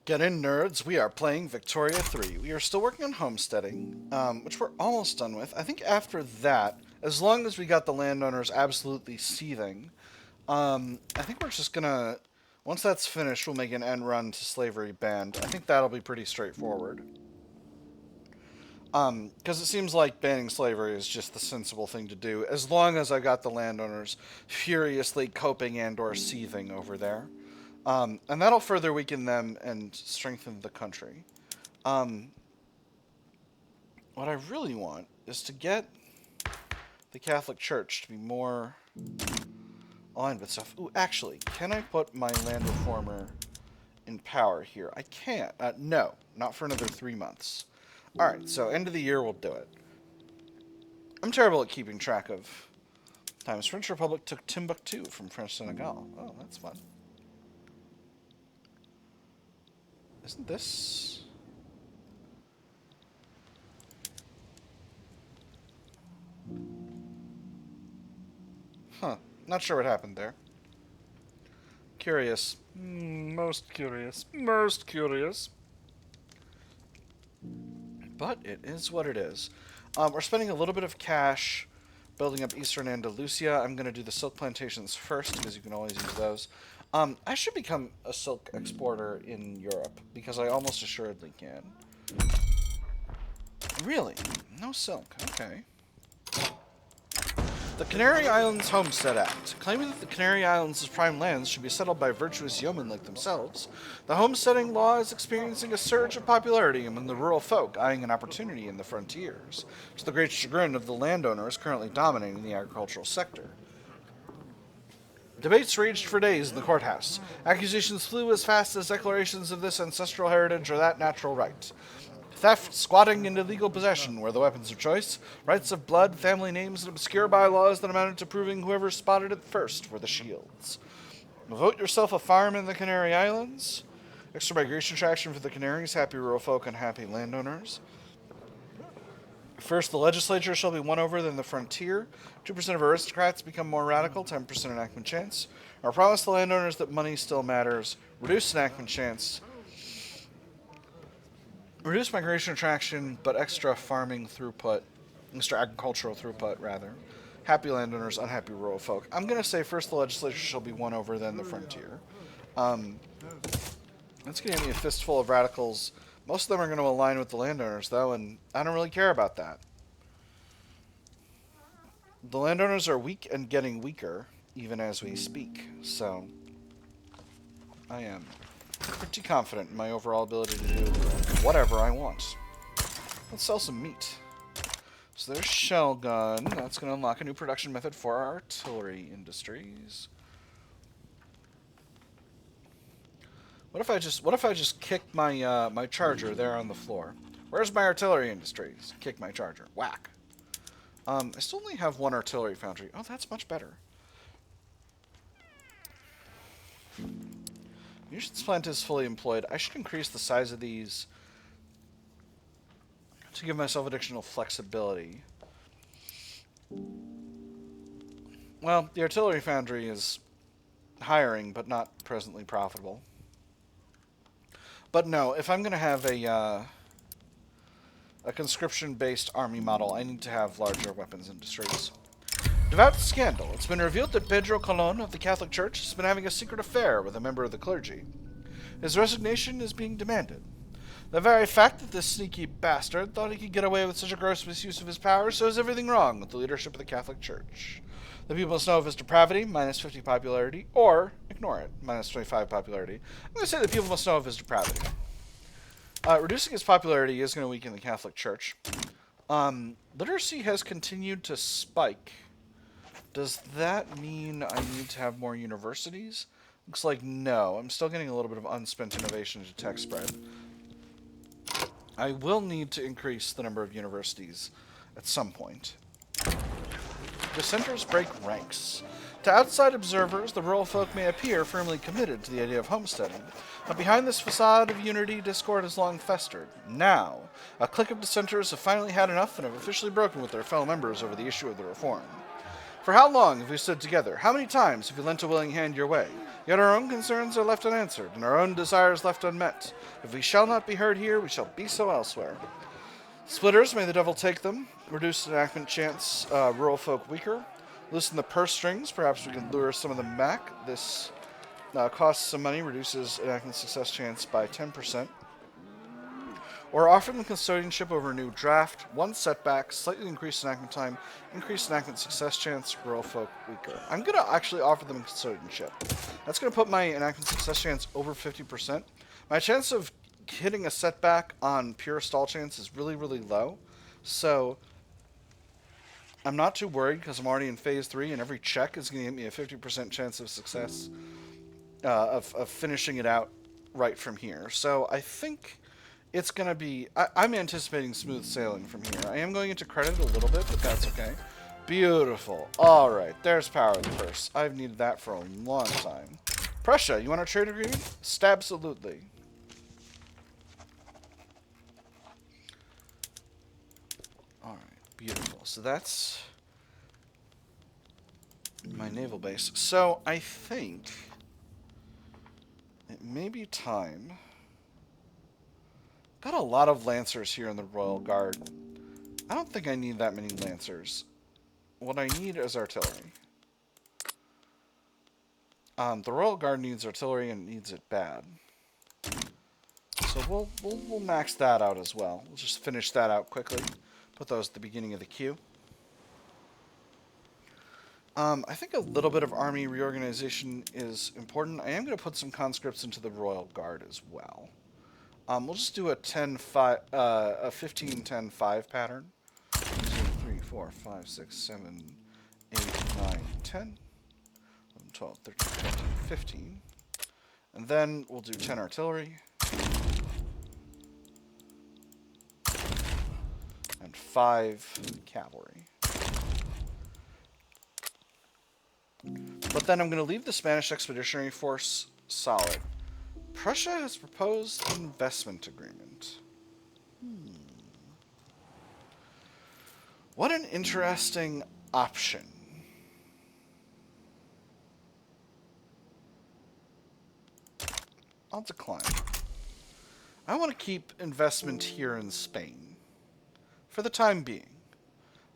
Get in, nerds. We are playing Victoria 3. We are still working on homesteading, which we're almost done with. I think after that, as long as we got the landowners absolutely seething, I think we're just gonna... Once that's finished, we'll make an end run to slavery banned. I think that'll be pretty straightforward. Because it seems like banning slavery is just the sensible thing to do, as long as I got the landowners furiously coping and or seething over there. And that'll further weaken them and strengthen the country. What I really want is to get the Catholic Church to be more aligned with stuff. Ooh, actually, can I put my land reformer in power here? I can't. No, not for another 3 months. Alright, so end of the year we'll do it. I'm terrible at keeping track of times. French Republic took Timbuktu from French Senegal. Oh, that's fun. Isn't this... Huh. Not sure what happened there. Curious. Most curious. Most curious. But it is what it is. We're spending a little bit of cash building up Eastern Andalusia. I'm going to do the silk plantations first, because you can always use those. I should become a silk exporter in Europe, because I almost assuredly can. Really? No silk. Okay. The Canary Islands Homestead Act. Claiming that the Canary Islands' prime lands should be settled by virtuous yeomen like themselves, the homesteading law is experiencing a surge of popularity among the rural folk eyeing an opportunity in the frontiers, to the great chagrin of the landowners currently dominating the agricultural sector. Debates raged for days in the courthouse. Accusations flew as fast as declarations of this ancestral heritage or that natural right. Theft, squatting, and illegal possession were the weapons of choice. Rights of blood, family names, and obscure bylaws that amounted to proving whoever spotted it first were the shields. Vote yourself a farm in the Canary Islands. Extra migration traction for the Canaries, happy rural folk and happy landowners. First, the legislature shall be won over than the frontier. 2% of aristocrats become more radical, 10% enactment chance. Or promise the landowners that money still matters. Reduce enactment chance. Reduce migration attraction, but extra farming throughput. Extra agricultural throughput, rather. Happy landowners, unhappy rural folk. I'm going to say first the legislature shall be won over than the frontier. That's going to give me a fistful of radicals. Most of them are going to align with the landowners, though, and I don't really care about that. The landowners are weak and getting weaker, even as we speak, so I am pretty confident in my overall ability to do whatever I want. Let's sell some meat. So there's shell gun. That's going to unlock a new production method for our artillery industries. What if I just kick my my charger there on the floor? Where's my artillery industries? Kick my charger. Whack. I still only have one artillery foundry. Oh, that's much better. Munitions plant is fully employed. I should increase the size of these to give myself additional flexibility. Well, the artillery foundry is hiring, but not presently profitable. But no, if I'm going to have a conscription-based army model, I need to have larger weapons industries. Devout scandal. It's been revealed that Pedro Colon of the Catholic Church has been having a secret affair with a member of the clergy. His resignation is being demanded. The very fact that this sneaky bastard thought he could get away with such a gross misuse of his power shows everything wrong with the leadership of the Catholic Church. The people must know of his depravity, minus 50 popularity, or ignore it, minus 25 popularity. I'm going to say the people must know of his depravity. Reducing his popularity is going to weaken the Catholic Church. Literacy has continued to spike. Does that mean I need to have more universities? Looks like no. I'm still getting a little bit of unspent innovation to tech spread. I will need to increase the number of universities at some point. Dissenters break ranks. To outside observers, the rural folk may appear firmly committed to the idea of homesteading, but behind this facade of unity, discord has long festered. Now, a clique of dissenters have finally had enough and have officially broken with their fellow members over the issue of the reform. For how long have we stood together? How many times have you lent a willing hand your way? Yet our own concerns are left unanswered, and our own desires left unmet. If we shall not be heard here, we shall be so elsewhere. Splitters, may the devil take them. Reduce enactment chance, rural folk weaker. Loosen the purse strings, perhaps we can lure some of them back. This costs some money, reduces enactment success chance by 10%. Or offer them custodianship over a new draft, one setback, slightly increase enactment time, increase enactment success chance, rural folk weaker. I'm going to actually offer them custodianship. That's going to put my enactment success chance over 50%. My chance of hitting a setback on pure stall chance is really, really low. So I'm not too worried because I'm already in phase 3 and every check is going to give me a 50% chance of success of finishing it out right from here. So I think it's going to be... I'm anticipating smooth sailing from here. I am going into credit a little bit, but that's okay. Beautiful. Alright, there's power of the purse. I've needed that for a long time. Prussia, you want a trade agreement? Stabsolutely. Alright, beautiful. So that's my naval base. So I think it may be time... Got a lot of Lancers here in the Royal Guard. I don't think I need that many Lancers. What I need is artillery. The Royal Guard needs artillery and needs it bad. So we'll max that out as well. We'll just finish that out quickly. Put those at the beginning of the queue. I think a little bit of army reorganization is important. I am going to put some conscripts into the Royal Guard as well. We'll just do a 10-5, a 15-10-5 pattern. 2, 3, 4, 5, 6, 7, 8, 9, 10, 11, 12, 13, 14, 15. And then we'll do 10 artillery. And 5 cavalry. But then I'm going to leave the Spanish Expeditionary Force solid. Prussia has proposed an investment agreement. What an interesting option. I'll decline. I want to keep investment here in Spain. For the time being.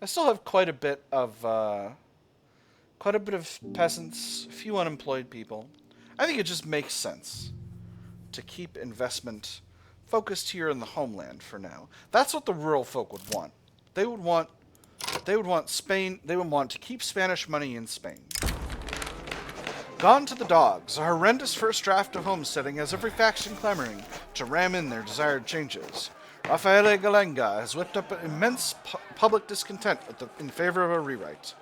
I still have quite a bit of peasants, a few unemployed people. I think it just makes sense to keep investment focused here in the homeland for now. That's what the rural folk would want. They would want Spain, they would want to keep Spanish money in Spain. Gone to the dogs. A horrendous first draft of homesteading has every faction clamoring to ram in their desired changes. Raffaele Galenga has whipped up an immense public discontent in favor of a rewrite.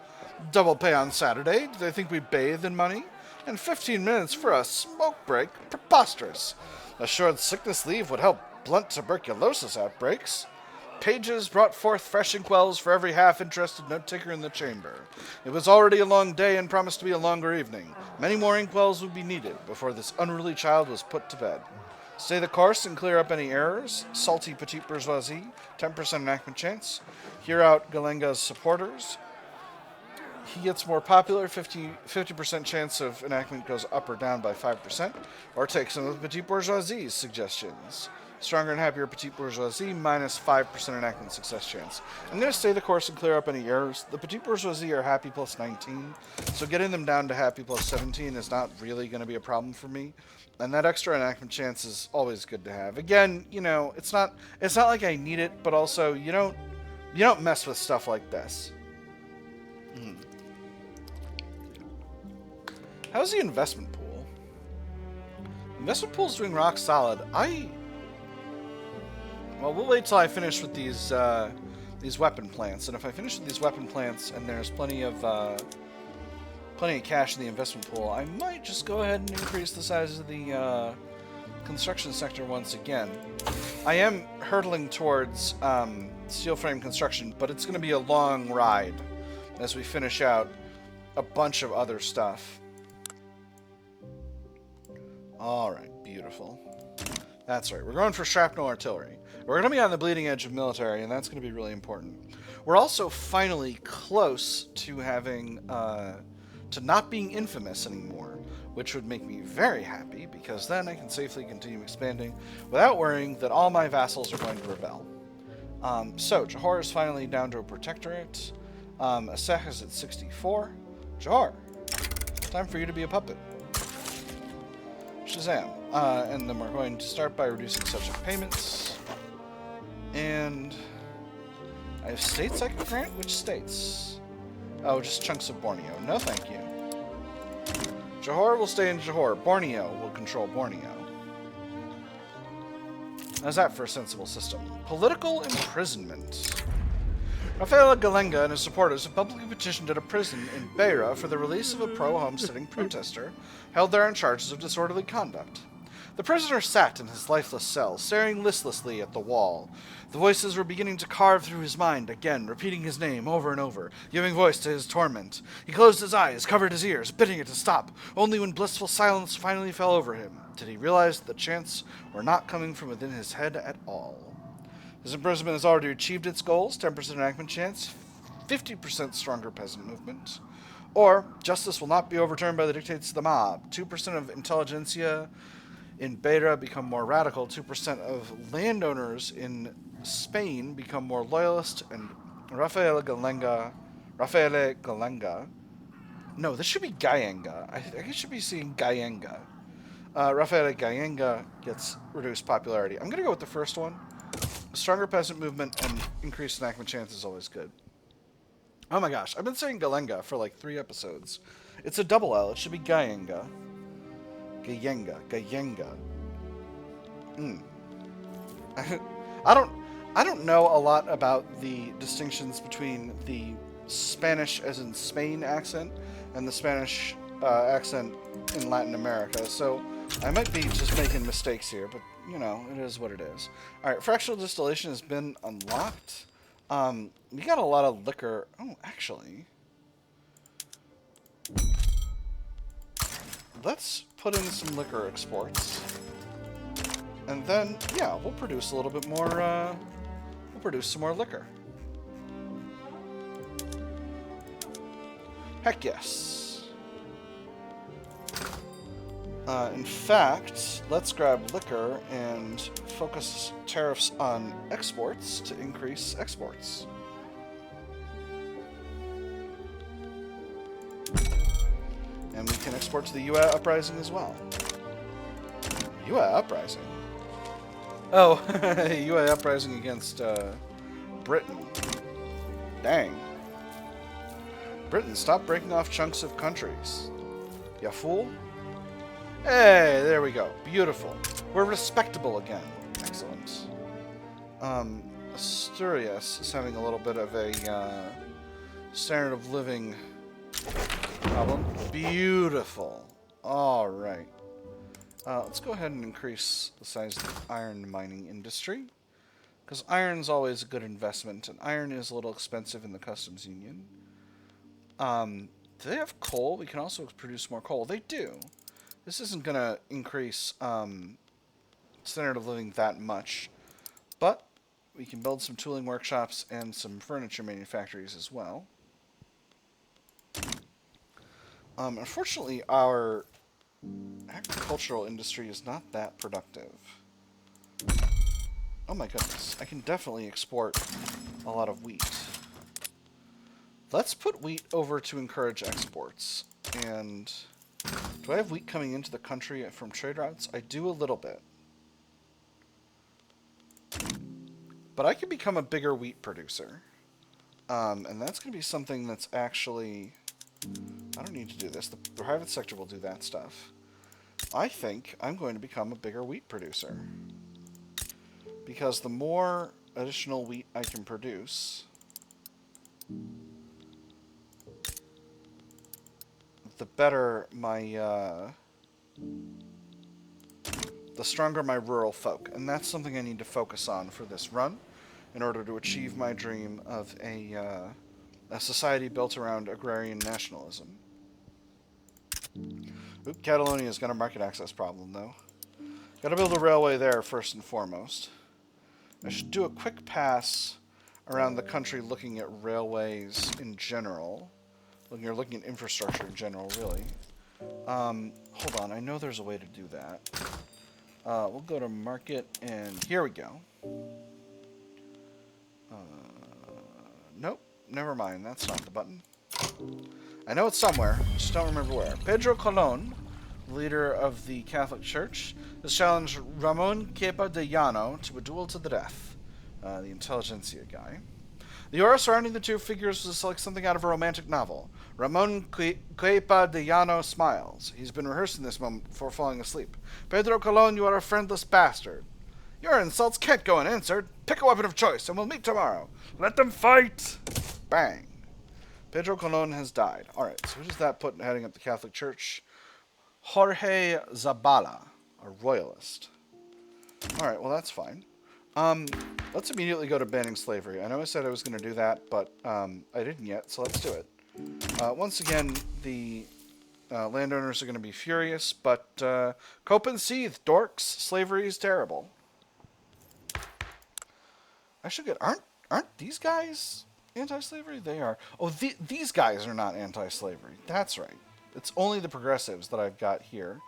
Double pay on Saturday? Do they think we bathe in money? And 15 minutes for a smoke break? Preposterous. Assured sickness leave would help blunt tuberculosis outbreaks. Pages brought forth fresh inkwells for every half-interested note-taker in the chamber. It was already a long day and promised to be a longer evening. Many more inkwells would be needed before this unruly child was put to bed. Stay the course and clear up any errors. Salty petite bourgeoisie, 10% enactment chance. Hear out Galenga's supporters. He gets more popular, 50% chance of enactment goes up or down by 5%, or take some of the petite bourgeoisie's suggestions. Stronger and happier petite bourgeoisie, minus 5% enactment success chance. I'm going to stay the course and clear up any errors. The petite bourgeoisie are happy plus 19, so getting them down to happy plus 17 is not really going to be a problem for me. And that extra enactment chance is always good to have. Again, you know, it's not like I need it, but also you don't mess with stuff like this. How's the investment pool? Investment pool's doing rock solid. Well, we'll wait till I finish with these weapon plants, and if I finish with these weapon plants and there's plenty of cash in the investment pool, I might just go ahead and increase the size of the construction sector once again. I am hurtling towards steel frame construction, but it's going to be a long ride as we finish out a bunch of other stuff. Alright, beautiful. That's right, we're going for shrapnel artillery. We're going to be on the bleeding edge of military, and that's going to be really important. We're also finally close to having to not being infamous anymore, which would make me very happy because then I can safely continue expanding without worrying that all my vassals are going to rebel. So, Johor is finally down to a protectorate. Aseh is at 64. Johor, time for you to be a puppet. Shazam. And then we're going to start by reducing subject payments. And I have states I can grant? Which states? Oh, just chunks of Borneo. No, thank you. Johor will stay in Johor. Borneo will control Borneo. How's that for a sensible system? Political imprisonment. Rafael Galenga and his supporters have publicly petitioned at a prison in Beira for the release of a pro-homesteading protester held there on charges of disorderly conduct. The prisoner sat in his lifeless cell, staring listlessly at the wall. The voices were beginning to carve through his mind again, repeating his name over and over, giving voice to his torment. He closed his eyes, covered his ears, bidding it to stop. Only when blissful silence finally fell over him did he realize that the chants were not coming from within his head at all. His imprisonment has already achieved its goals, 10% enactment chance, 50% stronger peasant movement. Or, justice will not be overturned by the dictates of the mob. 2% of intelligentsia in Beira become more radical, 2% of landowners in Spain become more loyalist, and Rafael Galenga, no, this should be Gayenga. I think it should be seeing Gayenga. Rafael Gayenga gets reduced popularity. I'm going to go with the first one. Stronger peasant movement and increased enactment chance is always good. Oh my gosh, I've been saying Galenga for like 3 episodes. It's a double L. It should be Gayenga. Gayenga. I don't know a lot about the distinctions between the Spanish as in Spain accent and the Spanish accent in Latin America, so I might be just making mistakes here, but you know, it is what it is. Alright, fractional distillation has been unlocked. We got a lot of liquor. Oh, actually, let's put in some liquor exports. And then, yeah, we'll produce a little bit more, we'll produce some more liquor. Heck yes. In fact, let's grab liquor and focus tariffs on exports to increase exports. And we can export to the UA Uprising as well. UA Uprising? Oh, UA Uprising against Britain. Dang. Britain, stop breaking off chunks of countries. Ya fool. Hey, there we go. Beautiful. We're respectable again. Excellent. Asturias is having a little bit of a standard of living problem. Beautiful. All right. Let's go ahead and increase the size of the iron mining industry, because iron's always a good investment, and iron is a little expensive in the customs union. Do they have coal? We can also produce more coal. They do. This isn't going to increase standard of living that much, but we can build some tooling workshops and some furniture manufactories as well. Unfortunately, our agricultural industry is not that productive. Oh my goodness, I can definitely export a lot of wheat. Let's put wheat over to encourage exports. And do I have wheat coming into the country from trade routes? I do a little bit. But I can become a bigger wheat producer. And that's going to be something that's actually... I don't need to do this. The private sector will do that stuff. I think I'm going to become a bigger wheat producer. Because the more additional wheat I can produce, the better my, the stronger my rural folk. And that's something I need to focus on for this run in order to achieve my dream of a society built around agrarian nationalism. Oop, Catalonia's got a market access problem, though. Gotta build a railway there first and foremost. I should do a quick pass around the country looking at railways in general. You're looking at infrastructure in general, really. Hold on. I know there's a way to do that. We'll go to market, and here we go. Nope. Never mind. That's not the button. I know it's somewhere. Just don't remember where. Pedro Colon, leader of the Catholic Church, has challenged Ramon Kepa de Llano to a duel to the death. The intelligentsia guy. The aura surrounding the two figures was like something out of a romantic novel. Ramon Kepa de Llano smiles. He's been rehearsing this moment before falling asleep. Pedro Colon, you are a friendless bastard. Your insults can't go unanswered. Pick a weapon of choice, and we'll meet tomorrow. Let them fight! Bang. Pedro Colon has died. Alright, so who does that put heading up the Catholic Church? Jorge Zabala, a royalist. Alright, well that's fine. Let's immediately go to banning slavery. I know I said I was going to do that, but I didn't yet, so let's do it. Once again, the landowners are going to be furious, but cope and seethe, dorks. Slavery is terrible. I should get... Aren't these guys anti-slavery? They are. Oh, these guys are not anti-slavery. That's right. It's only the progressives that I've got here.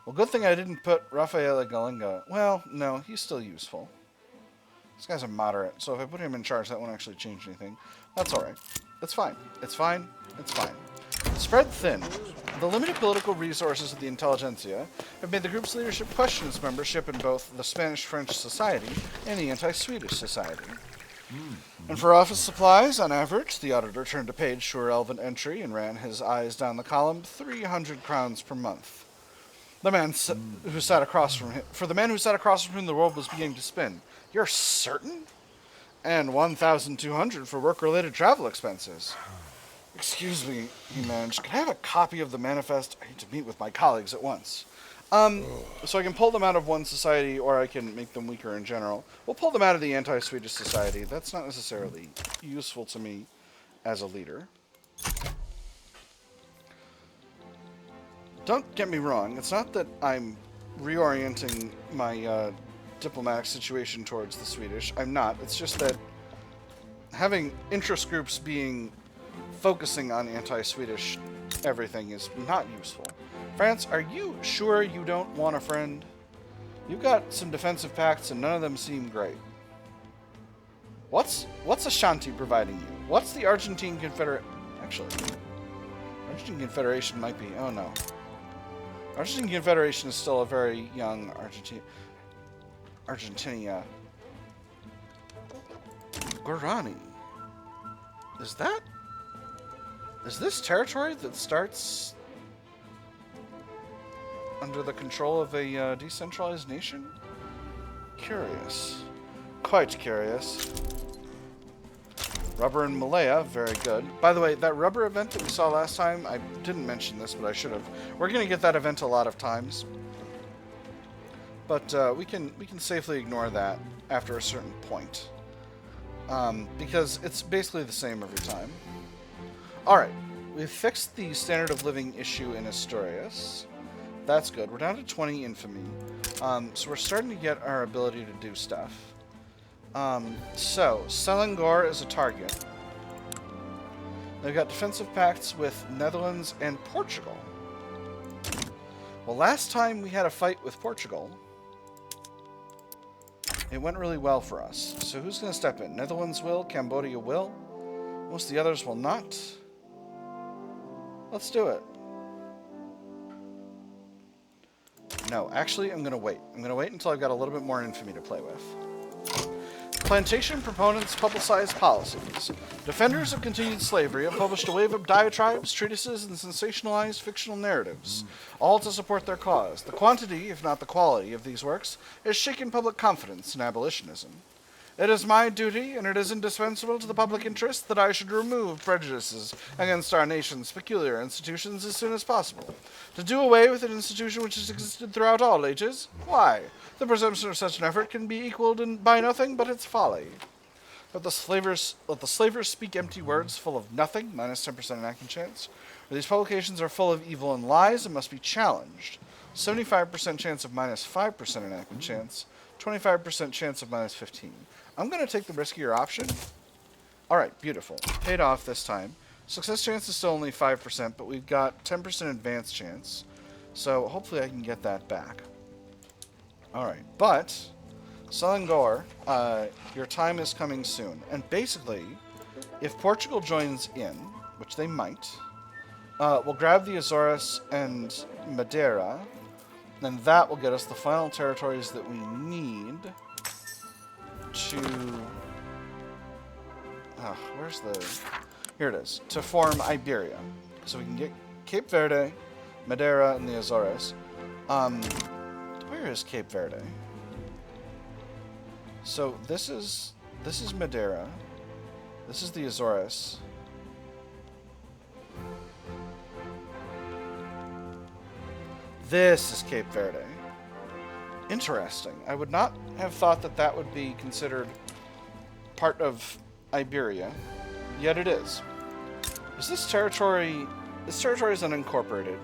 Well, good thing I didn't put Rafaela Galinga. Well, no, he's still useful. This guy's a moderate, so if I put him in charge, that won't actually change anything. That's alright. It's fine. It's fine. It's fine. Spread thin. The limited political resources of the intelligentsia have made the group's leadership question its membership in both the Spanish-French Society and the Anti-Swedish Society. And for office supplies, on average, the auditor turned a page to a relevant entry and ran his eyes down the column, 300 crowns per month. The man who sat across from him, for the man who sat across from him, the world was beginning to spin. You're certain? And 1,200 for work-related travel expenses. Excuse me, he managed. Could I have a copy of the manifest? I need to meet with my colleagues at once. So I can pull them out of one society, or I can make them weaker in general. We'll pull them out of the Anti-Swedish Society. That's not necessarily useful to me as a leader. Don't get me wrong. It's not that I'm reorienting my diplomatic situation towards the Swedish. I'm not. It's just that having interest groups focusing on anti-Swedish everything is not useful. France, are you sure you don't want a friend? You've got some defensive pacts and none of them seem great. What's Ashanti providing you? What's the Argentine Actually, Argentine Confederation might be... Oh no. Argentine Confederation is still a very young Argentina. Guarani. Is this territory that starts under the control of a decentralized nation? Curious. Quite curious. Rubber in Malaya, very good. By the way, that rubber event that we saw last time, I didn't mention this, but I should have. We're going to get that event a lot of times. But we can safely ignore that after a certain point. Because it's basically the same every time. Alright, we've fixed the standard of living issue in Asturias. That's good. We're down to 20 infamy. So we're starting to get our ability to do stuff. So, Selangor is a target. They've got defensive pacts with Netherlands and Portugal. Well, last time we had a fight with Portugal, it went really well for us. So who's going to step in? Netherlands will, Cambodia will. Most of the others will not. Let's do it. No, actually, I'm going to wait. I'm going to wait until I've got a little bit more infamy to play with. Plantation proponents publicize policies. Defenders of continued slavery have published a wave of diatribes, treatises, and sensationalized fictional narratives, all to support their cause. The quantity, if not the quality, of these works has shaken public confidence in abolitionism. It is my duty, and it is indispensable to the public interest, that I should remove prejudices against our nation's peculiar institutions as soon as possible. To do away with an institution which has existed throughout all ages? Why? The presumption of such an effort can be equaled by nothing but its folly. Let the slavers speak empty words full of nothing, minus 10% enactment chance. Or these publications are full of evil and lies and must be challenged. 75% chance of minus 5% enactment chance. 25% chance of minus 15. I'm going to take the riskier option. Alright, beautiful. Paid off this time. Success chance is still only 5%, but we've got 10% advance chance. So hopefully I can get that back. Alright, but Selangor, your time is coming soon. And basically, if Portugal joins in, which they might, we'll grab the Azores and Madeira, and that will get us the final territories that we need to... where's the... Here it is. To form Iberia. So we can get Cape Verde, Madeira, and the Azores. Where is Cape Verde? So this is Madeira. This is the Azores. This is Cape Verde. Interesting. I would not have thought that that would be considered part of Iberia, yet it is. Is this territory... This territory is unincorporated.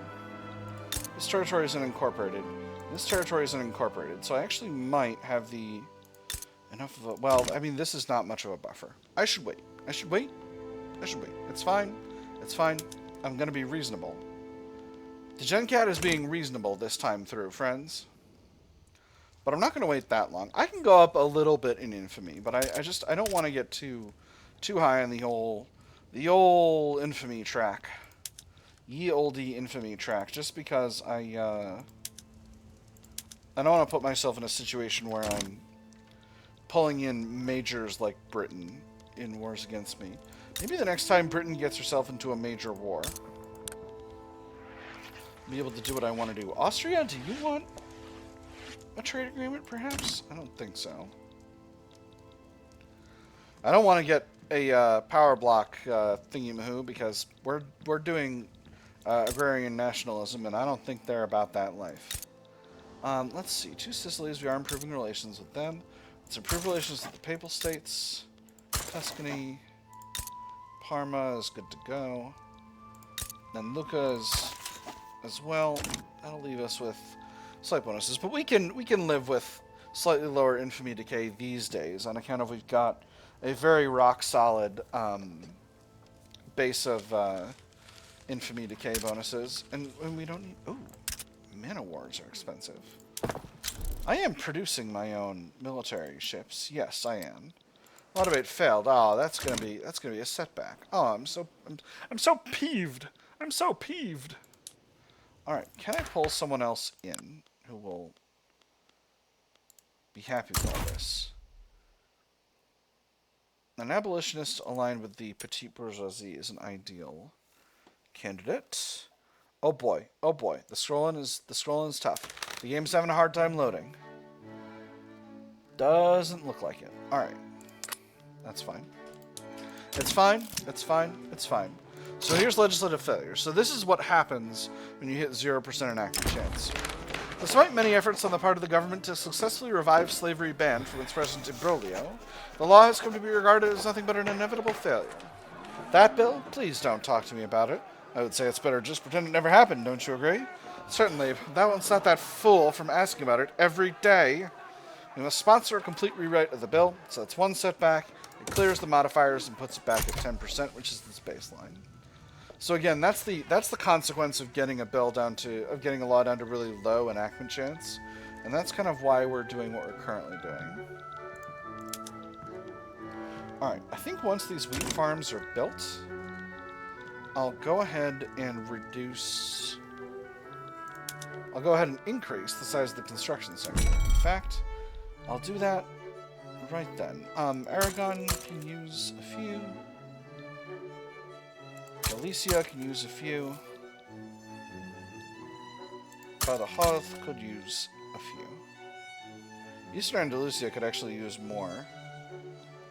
This territory is unincorporated. This territory is unincorporated, so I actually might have the... enough of a... Well, I mean, this is not much of a buffer. I should wait. I should wait. I should wait. It's fine. It's fine. I'm going to be reasonable. The GenCat is being reasonable this time through, friends. But I'm not going to wait that long. I can go up a little bit in infamy, but I don't want to get too high on the old infamy track. Ye olde infamy track, just because I don't want to put myself in a situation where I'm pulling in majors like Britain in wars against me. Maybe the next time Britain gets herself into a major war, I'll be able to do what I want to do. Austria, do you want a trade agreement, perhaps? I don't think so. I don't want to get a power block thingy-mahoo, because we're doing agrarian nationalism, and I don't think they're about that life. Let's see. Two Sicilies, we are improving relations with them. Let's improve relations with the Papal States. Tuscany. Parma is good to go. And Lucca is as well. That'll leave us with slight bonuses. But we can live with slightly lower infamy decay these days on account of we've got a very rock-solid base of infamy decay bonuses. And we don't need... Ooh, mana wars are expensive. I am producing my own military ships. Yes, I am. Automate failed. Oh, that's gonna be a setback. Oh, I'm so peeved. I'm so peeved. All right, can I pull someone else in who will be happy with all this? An abolitionist aligned with the petite bourgeoisie is an ideal candidate. Oh boy, oh boy. The scrolling is tough. The game's having a hard time loading. Doesn't look like it. All right. That's fine. It's fine. It's fine. It's fine. So here's legislative failure. So this is what happens when you hit 0% enactment chance. Despite many efforts on the part of the government to successfully revive slavery ban from its present imbroglio, the law has come to be regarded as nothing but an inevitable failure. That bill? Please don't talk to me about it. I would say it's better just pretend it never happened, don't you agree? Certainly, but that won't stop that fool from asking about it every day. We must sponsor a complete rewrite of the bill, so that's one setback. It clears the modifiers and puts it back at 10%, which is this baseline. So again, that's the consequence of getting a bill down to getting a law down to really low enactment chance, and that's kind of why we're doing what we're currently doing. All right, I think once these wheat farms are built, I'll go ahead and reduce. I'll go ahead and increase the size of the construction sector. In fact, I'll do that right then. Aragon can use a few. Galicia can use a few. Badajoz could use a few. Eastern Andalusia could actually use more.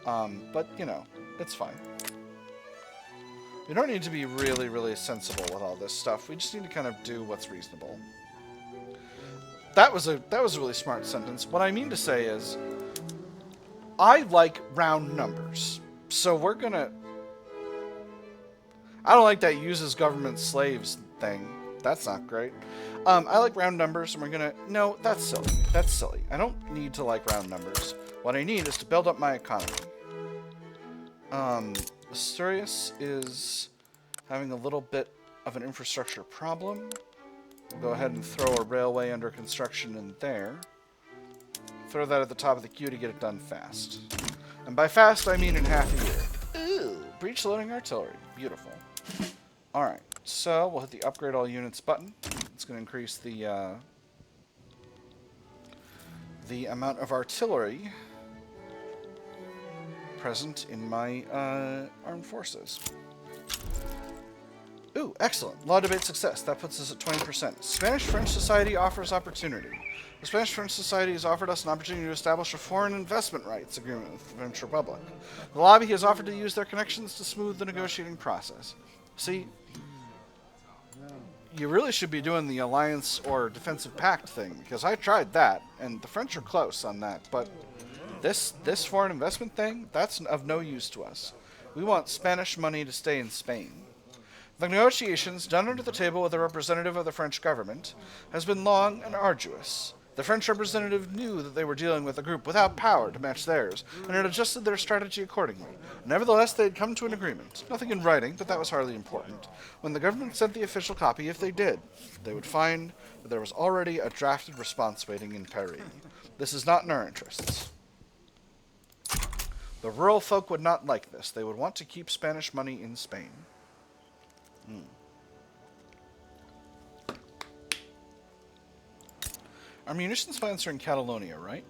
But, you know, it's fine. We don't need to be really, really sensible with all this stuff. We just need to kind of do what's reasonable. That was a really smart sentence. What I mean to say is, I like round numbers. So we're gonna... I don't like that uses government slaves thing. That's not great. I like round numbers, and we're gonna... No, that's silly. That's silly. I don't need to like round numbers. What I need is to build up my economy. Asturias is having a little bit of an infrastructure problem. We'll go ahead and throw a railway under construction in there. Throw that at the top of the queue to get it done fast. And by fast, I mean in half a year. Ooh, breech loading artillery. Beautiful. Alright, so we'll hit the upgrade all units button. It's going to increase the amount of artillery present in my armed forces. Ooh, excellent. Law debate success. That puts us at 20%. Spanish-French Society offers opportunity. The Spanish-French Society has offered us an opportunity to establish a foreign investment rights agreement with the French Republic. The lobby has offered to use their connections to smooth the negotiating process. See, you really should be doing the alliance or defensive pact thing, because I tried that, and the French are close on that, but this foreign investment thing, that's of no use to us. We want Spanish money to stay in Spain. The negotiations, done under the table with a representative of the French government, has been long and arduous. The French representative knew that they were dealing with a group without power to match theirs, and had adjusted their strategy accordingly. Nevertheless, they had come to an agreement. Nothing in writing, but that was hardly important. When the government sent the official copy, if they did, they would find that there was already a drafted response waiting in Paris. This is not in our interests. The rural folk would not like this. They would want to keep Spanish money in Spain. Our munitions plants are in Catalonia, right?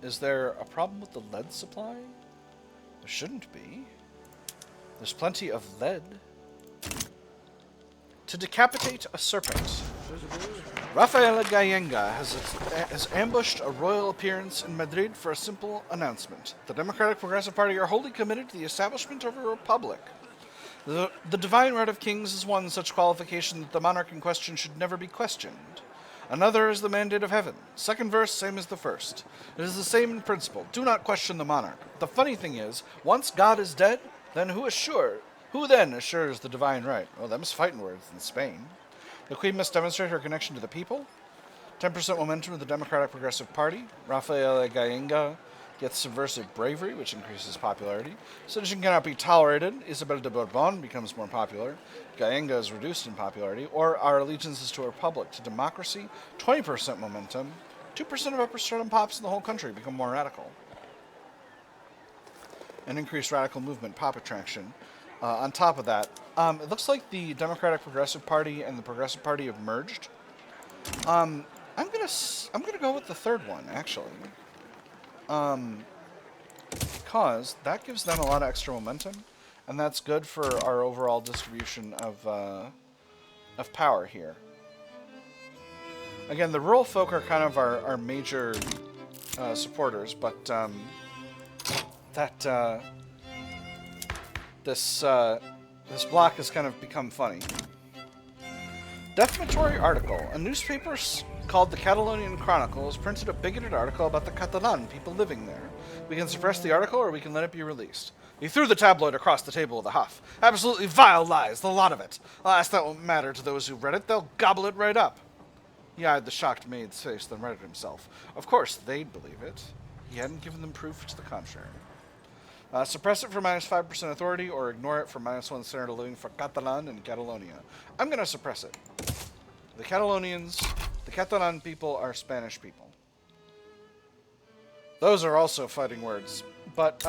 Is there a problem with the lead supply? There shouldn't be. There's plenty of lead. To decapitate a serpent. Rafaela Gallenga has ambushed a royal appearance in Madrid for a simple announcement. The Democratic Progressive Party are wholly committed to the establishment of a republic. The divine right of kings is one such qualification that the monarch in question should never be questioned. Another is the mandate of heaven. Second verse, same as the first. It is the same in principle. Do not question the monarch. The funny thing is, once God is dead, then who then assures the divine right? Well, them's fighting words in Spain. The Queen must demonstrate her connection to the people. 10% momentum of the Democratic Progressive Party. Rafaela Gallenga gets subversive bravery, which increases popularity. Sedition cannot be tolerated. Isabel de Bourbon becomes more popular. Gallenga is reduced in popularity. Or our allegiance is to a republic. To democracy, 20% momentum. 2% of upper stratum pops in the whole country become more radical. An increased radical movement pop attraction. On top of that, it looks like the Democratic Progressive Party and the Progressive Party have merged. I'm gonna go with the third one, actually. Because that gives them a lot of extra momentum, and that's good for our overall distribution of power here. Again, the rural folk are kind of our major supporters, but this block has kind of become funny. Defamatory article. A newspaper called the Catalan Chronicle has printed a bigoted article about the Catalan people living there. We can suppress the article or we can let it be released. He threw the tabloid across the table with a huff. Absolutely vile lies, the lot of it. Alas, that won't matter to those who read it. They'll gobble it right up. He eyed the shocked maid's face, then read it himself. Of course, they'd believe it. He hadn't given them proof to the contrary. Suppress it for -5% authority, or ignore it for -1 senator living for Catalan and Catalonia. I'm going to suppress it. The Catalan people are Spanish people. Those are also fighting words, but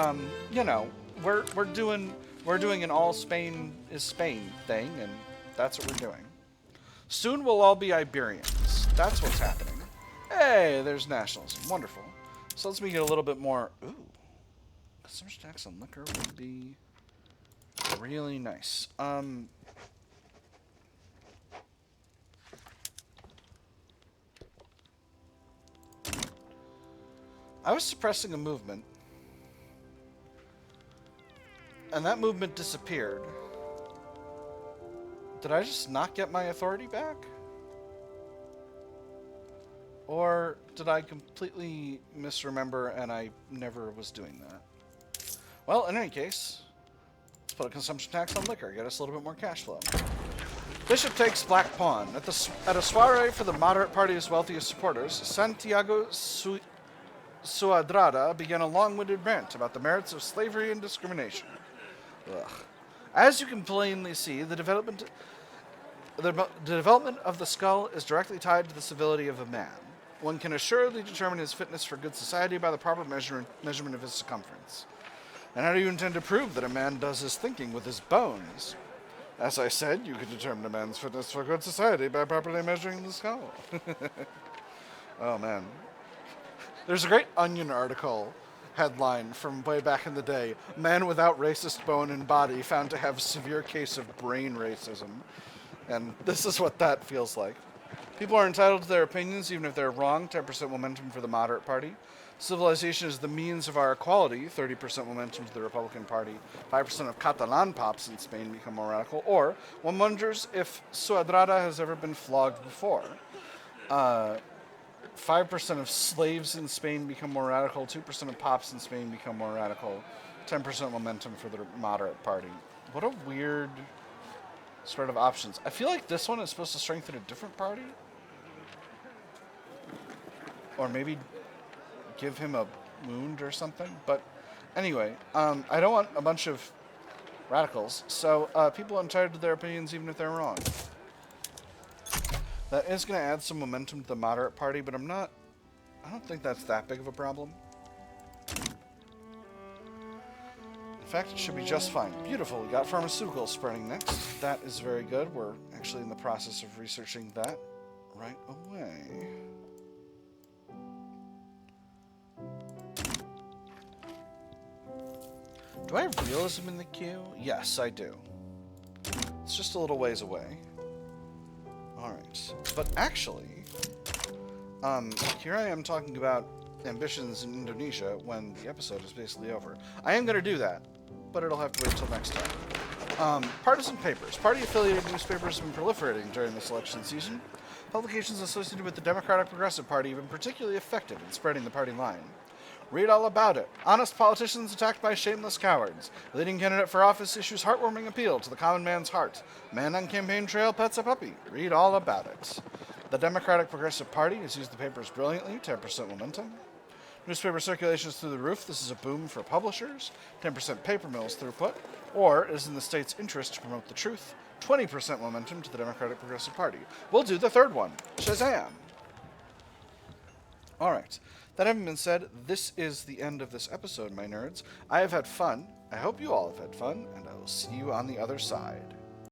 you know, we're doing an all Spain is Spain thing, and that's what we're doing. Soon we'll all be Iberians. That's what's happening. Hey, there's nationalism. Wonderful. So let's make it a little bit more. Ooh. Consumer tax on liquor would be really nice. I was suppressing a movement, and that movement disappeared. Did I just not get my authority back? Or did I completely misremember and I never was doing that? Well, in any case, let's put a consumption tax on liquor, get us a little bit more cash flow. Bishop takes black pawn. At a soiree for the moderate party's wealthiest supporters, Santiago Suadrada began a long-winded rant about the merits of slavery and discrimination. Ugh. As you can plainly see, the development of the skull is directly tied to the civility of a man. One can assuredly determine his fitness for good society by the proper measurement of his circumference. And how do you intend to prove that a man does his thinking with his bones? As I said, you can determine a man's fitness for good society by properly measuring the skull. Oh, man. There's a great Onion article headline from way back in the day. Man without racist bone and body found to have severe case of brain racism. And this is what that feels like. People are entitled to their opinions, even if they're wrong. 10% momentum for the moderate party. Civilization is the means of our equality. 30% momentum to the Republican Party. 5% of Catalan pops in Spain become more radical. Or, one wonders if Suadrada has ever been flogged before. 5% of slaves in Spain become more radical. 2% of pops in Spain become more radical. 10% momentum for the moderate party. What a weird sort of options. I feel like this one is supposed to strengthen a different party. Or maybe give him a wound or something. But anyway, I don't want a bunch of radicals. So people are entitled to their opinions even if they're wrong. That is going to add some momentum to the moderate party, but I don't think that's that big of a problem. In fact, it should be just fine. Beautiful. We got pharmaceuticals spreading next. That is very good. We're actually in the process of researching that right away. Do I have realism in the queue? Yes, I do. It's just a little ways away. Alright. But actually, here I am talking about ambitions in Indonesia when the episode is basically over. I am going to do that, but it'll have to wait until next time. Partisan papers. Party-affiliated newspapers have been proliferating during this election season. Publications associated with the Democratic Progressive Party have been particularly effective in spreading the party line. Read all about it. Honest politicians attacked by shameless cowards. Leading candidate for office issues heartwarming appeal to the common man's heart. Man on campaign trail pets a puppy. Read all about it. The Democratic Progressive Party has used the papers brilliantly. 10% momentum. Newspaper circulation is through the roof. This is a boom for publishers. 10% paper mills throughput. Or, it is in the state's interest to promote the truth. 20% momentum to the Democratic Progressive Party. We'll do the third one. Shazam! Alright. That having been said, this is the end of this episode, my nerds. I have had fun. I hope you all have had fun, and I will see you on the other side.